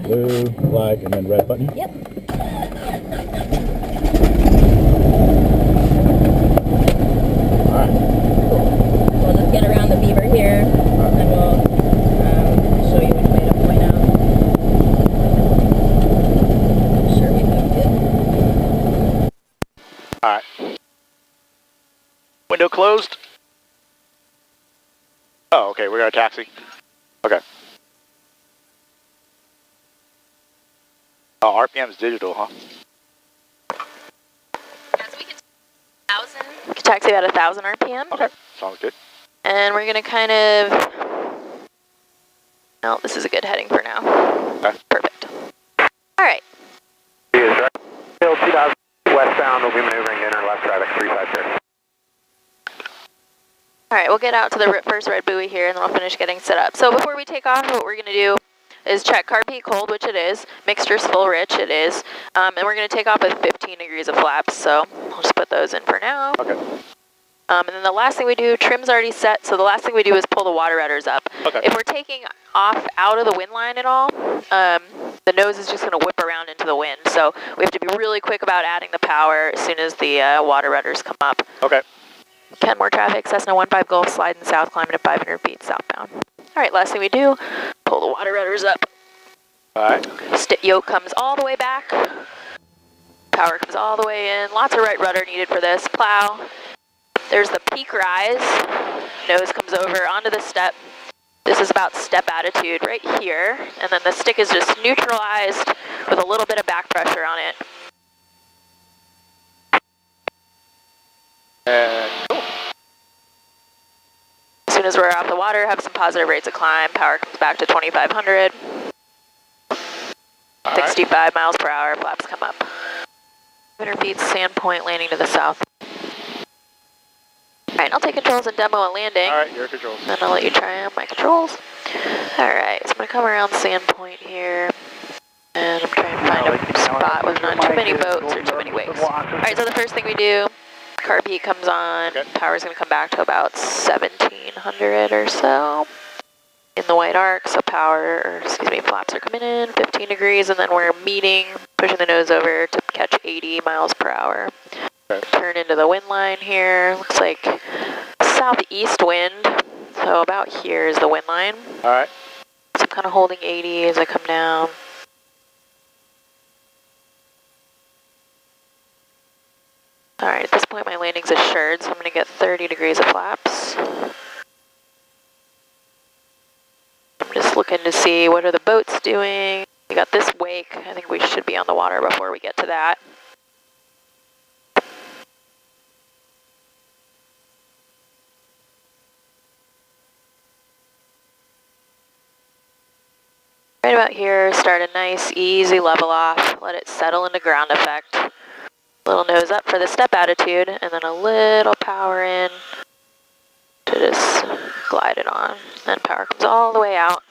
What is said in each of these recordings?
Blue, flag, and then red button? Yep. Alright. Cool. We'll just get around the beaver here, and then we'll show you which way to point out. Sure we moved it. Alright. Window closed. Oh, okay, we got a taxi. Okay. Oh, RPM's digital, huh? We can taxi at 1,000 RPM. Okay, sounds good. And we're gonna kind of, no, this is a good heading for now. Okay. Perfect. All right. Hill 2000 westbound, we'll be maneuvering to enter left traffic 350. All right, we'll get out to the first red buoy here, and then we'll finish getting set up. So before we take off, what we're gonna do is check carb heat cold, which it is. Mixture's full rich, it is. And we're gonna take off with 15 degrees of flaps, so I'll just put those in for now. Okay. And then the last thing we do, trim's already set, so the last thing we do is pull the water rudders up. Okay. If we're taking off out of the wind line at all, the nose is just gonna whip around into the wind, so we have to be really quick about adding the power as soon as the water rudders come up. Okay. Kenmore traffic, Cessna 15 Golf, sliding south, climbing at 500 feet southbound. All right, last thing we do, pull the water rudders up. Alright. Yoke comes all the way back. Power comes all the way in. Lots of right rudder needed for this. Plow. There's the peak rise. Nose comes over onto the step. This is about step attitude right here. And then the stick is just neutralized with a little bit of back pressure on it. Cool. As soon as we're off the water, have some positive rates of climb. Power comes back to 2,500. 65 miles per hour, flaps come up. 100 feet, sand point, landing to the south. All right, I'll take controls and demo and landing. All right, your controls. Then I'll let you try on my controls. All right, so I'm gonna come around sand point here. And I'm trying to find a spot with not too many boats or too many wakes. All right, so the first thing we do, carb heat comes on. Okay. Power's gonna come back to about 1,700 or so. In the white arc, so power, or excuse me, flaps are coming in, 15 degrees, and then we're meeting, pushing the nose over to catch 80 miles per hour. Okay. Turn into the wind line here. Looks like southeast wind, so about here is the wind line. All right. So I'm kind of holding 80 as I come down. All right, at this point my landing's assured, so I'm going to get 30 degrees of flaps. Just looking to see what are the boats doing. We got this wake. I think we should be on the water before we get to that. Right about here, start a nice easy level off. Let it settle into ground effect. Little nose up for the step attitude, and then a little power in to just glide it on. Then power comes all the way out.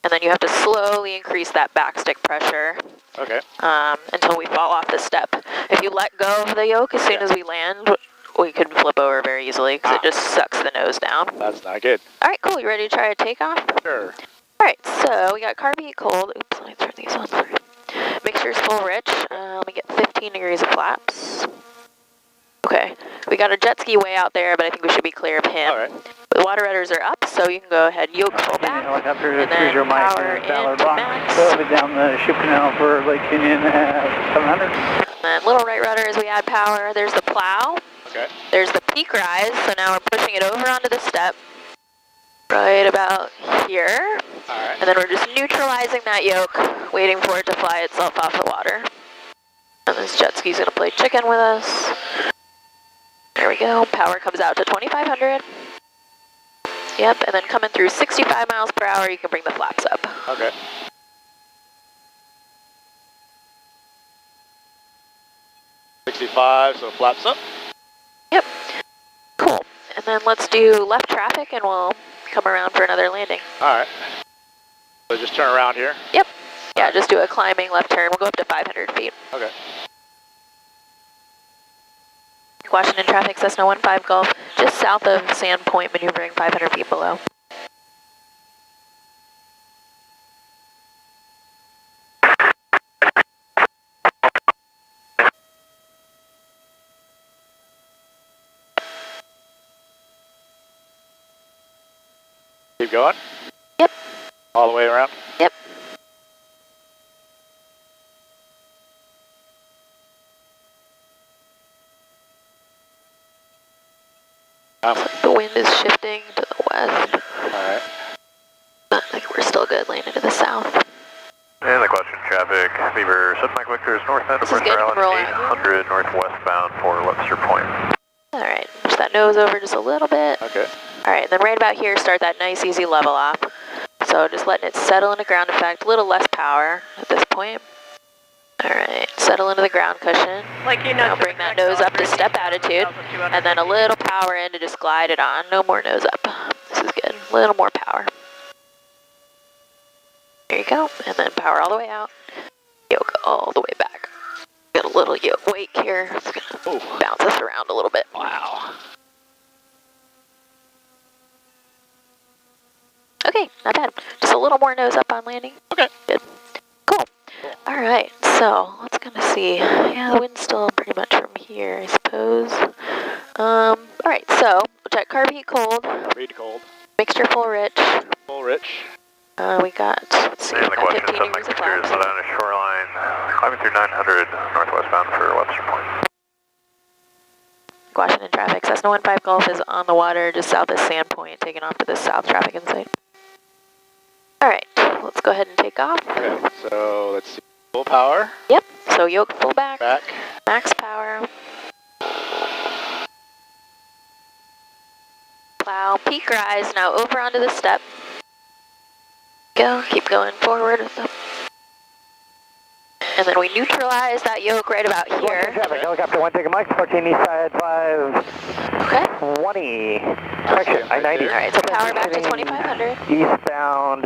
And then you have to slowly increase that backstick pressure Okay. until we fall off the step. If you let go of the yoke as soon as we land, we could flip over very easily because it just sucks the nose down. That's not good. All right, cool. You ready to try a takeoff? Sure. All right, so we got carb heat cold. Oops, let me turn these on. Mixture's full rich. Let me get 15 degrees of flaps. Okay, we got a jet ski way out there, but I think we should be clear of him. All right. The water rudders are up, so you can go ahead, yoke pull back, Helicopter and then 30 Mike, power Ballard into Box. max. So we'll be down the ship canal for Lake Union at 700. And then little right rudder as we add power. There's the plow. Okay. There's the peak rise, so now we're pushing it over onto the step. Right about here. All right. And then we're just neutralizing that yoke, waiting for it to fly itself off the water. And this jet ski's gonna play chicken with us. There we go, power comes out to 2,500. Yep, and then coming through 65 miles per hour, you can bring the flaps up. Okay. .65, so flaps up. Yep, cool. And then let's do left traffic and we'll come around for another landing. All right. So just turn around here. Yep, yeah, just do a climbing left turn. We'll go up to 500 feet. Okay. Washington traffic, Cessna 15 Golf, just south of Sand Point, maneuvering 500 feet below. Keep going? Yep. All the way around? Yep. The wind is shifting to the west. Alright. But I think we're still good, landing to the south. And the question, traffic, Beaver, set Mike Victor's north end of This is Mercer good. Island, Roll out 800 northwestbound for Webster Point. Alright, push that nose over just a little bit. Okay. Alright, then right about here, start that nice easy level off. So just letting it settle into ground effect, a little less power at this point. Alright, settle into the ground cushion. Now bring that nose up to step attitude, and then a little power in to just glide it on. No more nose up. This is good. A little more power. There you go, and then power all the way out. Yoke all the way back. Got a little yoke wake here. It's gonna bounce us around a little bit. Wow. Okay, not bad. Just a little more nose up on landing. Okay. Good. Cool. All right, so let's kind of see. Yeah, the wind's still pretty much from here, I suppose. All right, so we'll check carb heat cold. Read cold. Mixture full rich. Full rich. We got, let's see, And the we got question, 15 set Mike degrees of Victor's flaps. Ladonna shoreline, climbing through 900 northwestbound for Webster Point. Washington traffic. Cessna 15 Golf is on the water just south of Sandpoint, taking off to the south traffic insight. All right, let's go ahead and take off. Okay, so let's see. Full power. Yep, so yoke full back. Back. Max power. Plow, peak rise, now over onto the step. Go, keep going forward with them. And then we neutralize that yoke right about here. Traffic, helicopter 1, taking Mike, 14 east side, 5, Okay. 20, correction, I-90. All right, so power back to 2500. Eastbound.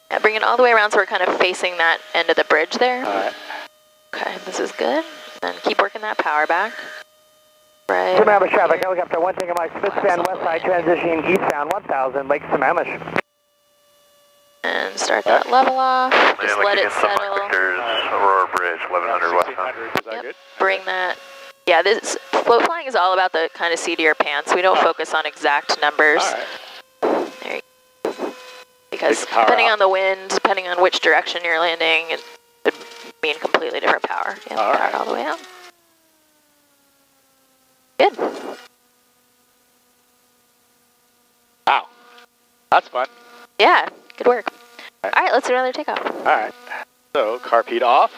Yeah, bring it all the way around so we're kind of facing that end of the bridge there. Alright. Okay, this is good. Then keep working that power back. Right. Sammamish traffic, helicopter 1, taking Mike, Smith span west side, transitioning eastbound 1000, Lake Sammamish. And start that level off. Just let it settle. Aurora Bridge, 1100 westbound. 1600, is that Yep. good? Bring that. Yeah, this float flying is all about the kind of seat of your pants. We don't focus on exact numbers. Alright. There you go. Because Take the power depending out. on the wind, depending on which direction you're landing, it could mean completely different power. Yeah, All power right. all the way out. Good. Wow. That's fun. Yeah, good work. All All right, let's do another takeoff. Alright. So, carb heat off.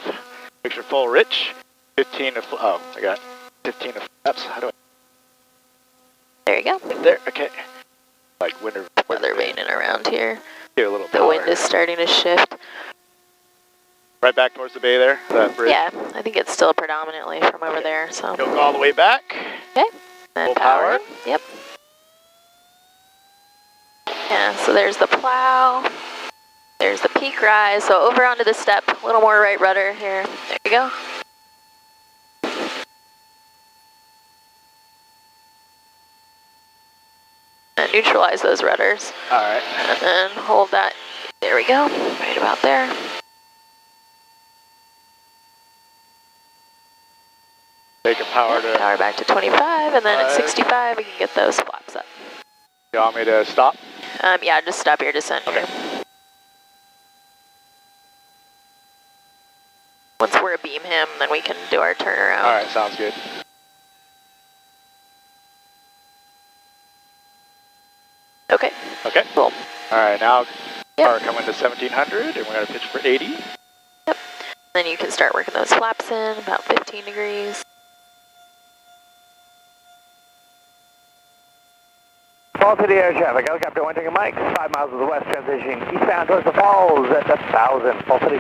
Mixture full rich. 15 of, oh, I got 15 of flaps. How do I, There you go. right there, okay. Like weather Veining around here. Get a little The power. wind is starting to shift. Right back towards the bay there, that bridge. Yeah, I think it's still predominantly from over there, so. Yoke all the way back. Okay, then Full power. power. In. Yep. Yeah, so there's the plow. There's the peak rise. So over onto the step, a little more right rudder here. There you go. And neutralize those rudders. Alright. And then hold that. There we go. Right about there. Taking power to, Power back to 25, and then at 5. 65, we can get those flaps up. you want me to stop? Yeah, just stop your descent here. Once we're abeam him, then we can do our turnaround. Alright, sounds good. Okay, Okay. cool. Alright, now Yep. power coming to 1700, and we're going to pitch for 80. Then you can start working those flaps in, about 15 degrees. Fall City air traffic, helicopter 1, taking Mike, 5 miles to the west, transitioning eastbound towards the falls at 1000, Fall City.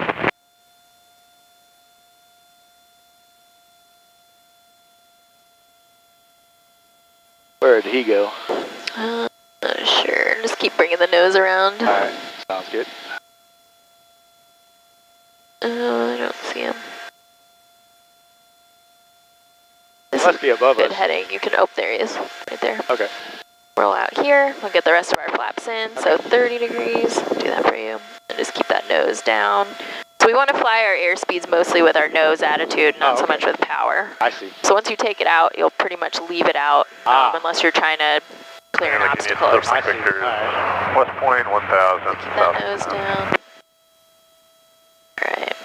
Where did he go? Not sure, just keep bringing the nose around. Alright, sounds good. I don't see him. This Must is be above good us. heading. You can, oh, there he is, right there. Okay. Roll out here. We'll get the rest of our flaps in. So 30 degrees. Do that for you. And just keep that nose down. So we want to fly our airspeeds mostly with our nose attitude, not so much with power. I see. So once you take it out, you'll pretty much leave it out, unless you're trying to clear an obstacle or something. West point 1000. Keep that nose down. Alright.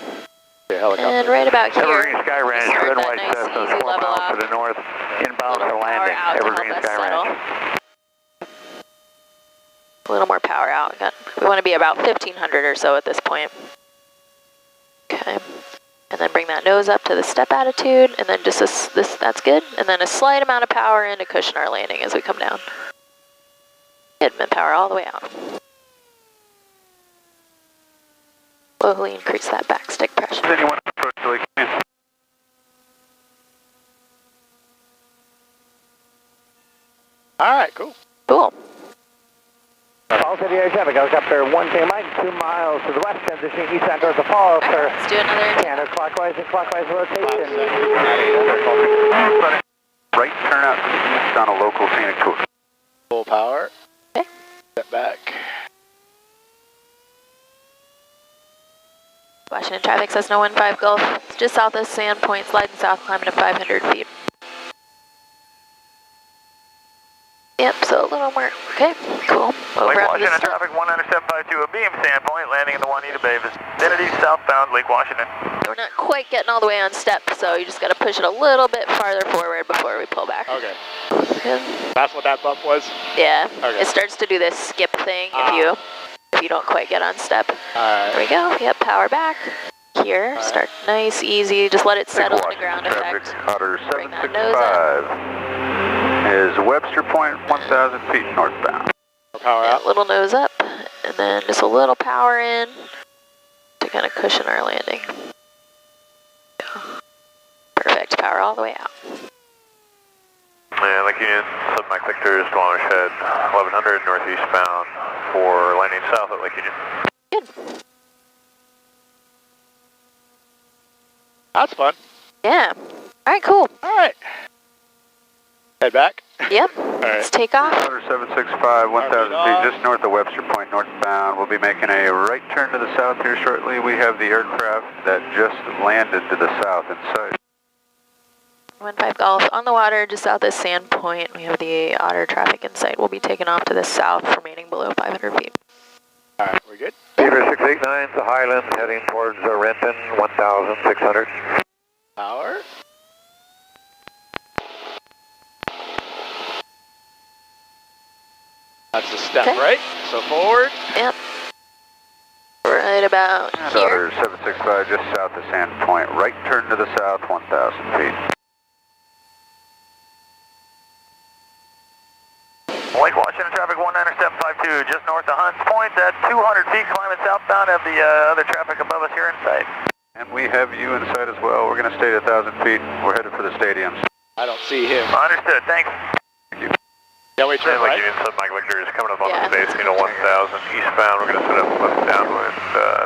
Yeah, helicopter. And right about here, Evergreen Sky Ranch, start red, that white, nice, Cessna, easy 4 level miles off. to the north, inbound Little for power landing. out to help Evergreen us Sky settle. Ranch. A little more power out. We want to be about 1500 or so at this point. Okay. And then bring that nose up to the step attitude, and then just that's good. And then a slight amount of power in to cushion our landing as we come down. Good, and power all the way out. Slowly increase that back stick pressure. Anyone approach the lake? All right, cool. Cool. Falls City Air Traffic, helicopter 1 Tango Mike, 2 miles to the west, transitioning eastbound towards the falls All for right, let's do another. counterclockwise and clockwise rotation. Right turn out to the east on a local scenic tour. Full power. Okay. Step back. Washington traffic, Cessna 15 Gulf. It's just south of Sand Point, sliding south, climbing to 500 feet. Yep, so a little more. Okay, cool. Over Lake onto the Washington step. traffic 19752, a beam Sandpoint, landing in the Juanita Bay vicinity, southbound Lake Washington. We're not quite getting all the way on step, so you just got to push it a little bit farther forward before we pull back. Okay. Good. That's what that bump was? Yeah, Okay. it starts to do this skip thing if you don't quite get on step. All There we go. Yep, power back. Here, right. Start nice, easy. Just let it settle in the ground traffic, effect. Otter Bring that nose up. 765 is Webster Point, 1,000 feet northbound. Power Yeah, out. little nose up, and then just a little power in to kind of cushion our landing. Perfect. Power all the way out. Yeah, Lake Union, Mike Victor is Squamish Head, 1100 northeastbound for landing south at Lake Union. Good. That's fun. Yeah. All right, cool. All right. Head back. Yep. All Let's right. take off. Otter 765, 1,000 feet just north of Webster Point northbound. We'll be making a right turn to the south here shortly. We have the aircraft that just landed to the south in sight. 15 Golf on the water just south of Sand Point. We have the Otter traffic in sight. We'll be taking off to the south, remaining below 500 feet. All right, we're good. Beaver 689, the Highlands, heading towards Renton, 1,600. Power. That's the step, Okay. right? So forward. Yep. Right about And here. Otter 765 just south of Sand Point. Right turn to the south, 1,000 feet. Lake Washington traffic 19752, just north of Hunts Point, at 200 feet climbing southbound of the other traffic above us here in sight. And we have you in sight as well. We're going to stay at 1,000 feet. We're headed for the stadium. I don't see him. Understood, thanks. Yeah, we turn right. Union, Mike Victor is coming up on Yeah. the space, 1000 eastbound. We're going to set up left downwind,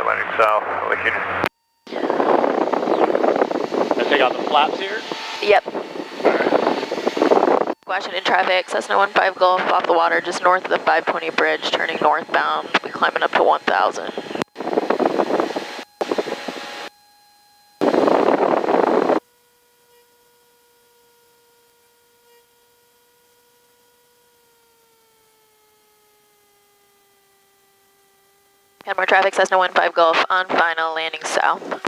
landing south, Lake Union. I take out the flaps here. Yep. Washington traffic, Cessna 15 Golf off the water just north of the 520 bridge, turning northbound. We're climbing up to 1,000. Got more traffic, Cessna 15 Golf on final, landing south.